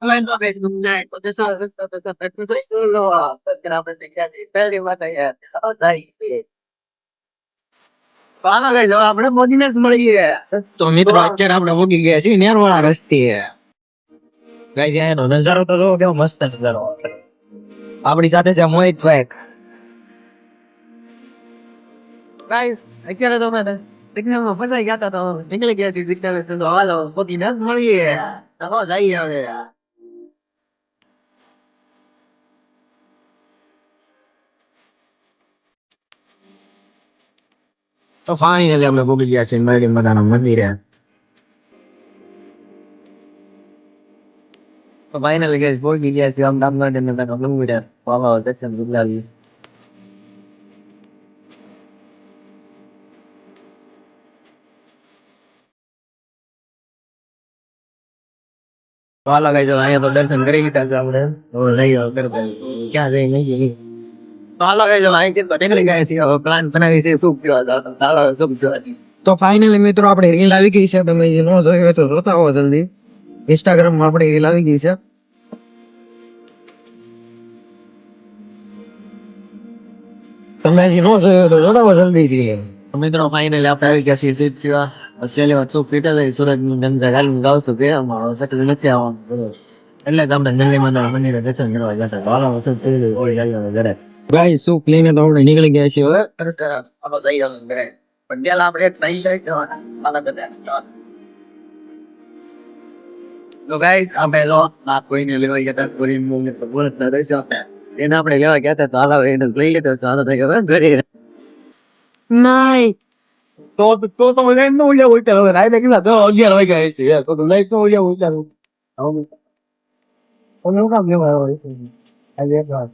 Bueno, que es un narco, de eso, આપણે મોદીને જ મળી ગયા. તો મિત્રો અત્યારે આપણે મૂકી ગયા છીએ નેરવાળા રસ્તે. ગાઈસ એનો નજારો તો જોવો કેવો મસ્ત નજારો. આપણી સાથે છે મોહિતભાઈ. ગાઈસ અત્યારે તો અમે સિગ્નલમાં ફસાઈ ગયા હતા તો નીકળી ગયા છીએ સિગ્નલ તો હાલો મોદીને જ મળીએ. ચાલો જઈએ હવે. તો ફાઇનલી આપણે ભૂગી ગયા છીએ મરડી માતાના મંદિરે. તો ફાઇનલી ગાઈસ ભૂગી ગયા છીએ આમ મરડી માતાના મંદિરે. બાબા દર્શન ગુલાબી. તો હાલો ગાઈસ અહીંયા તો દર્શન કરી લીધા છે આપણે. હવે લઈ આવો ગરબા. ક્યાં જઈ નહીં. તો હાલો ગાઈસ અહીંથી તો નીકળી ગયા છીએ હવે પ્લાન બનાવી છે શું પીવા જવાનું. ચાલો શું પીવાની. તો ફાઇનલી મિત્રો આપણે રીલ આવી ગઈ છે તમે જે નો જોઈ હોય તો જોતા હો જલ્દી. ઇન્સ્ટાગ્રામ માં આપણી રીલ આવી ગઈ છે. તમે હજી નો જોયો તો જોતા હો જલ્દી થી. તો મિત્રો ફાઇનલી આપણે આવી ગયા છીએ સીટ પીવા. છેલ્લી વાત શું પીતા જાય સુરત ની ગંજા ગાલી ગાવ છું કે અમારો સટલ નથી આવવાનું એટલે જ આપણે જંગલી માતા મંદિરે દર્શન કરવા જતા હાલો શું પી કોઈ જાય ઘરે. ગાઈસ સૂપ લઈને તો આપણે નીકળી ગયા છીએ હવે આપણે જઈ જવાનું ઘરે. પણ પેલા આપણે એક નહીં લઈ જવાના મારા બધા. તો ગાઈસ આપણે જો આ કોઈને લેવા ગયા હતા પૂરી મૂંગ તો બોલત ના રહેશે એને આપણે લેવા ગયા હતા તો હાલો એને લઈ લીધો તો હાલો થઈ ગયો ઘરે. નહીં તો મને નો ઉલ્યા ઉલ્યા હવે રાઈ કેટલા તો 11 વાગ્યા છે તો લઈ તો ઉલ્યા ઉલ્યા હવે હું કામ લેવા આવ્યો આજે એક વાર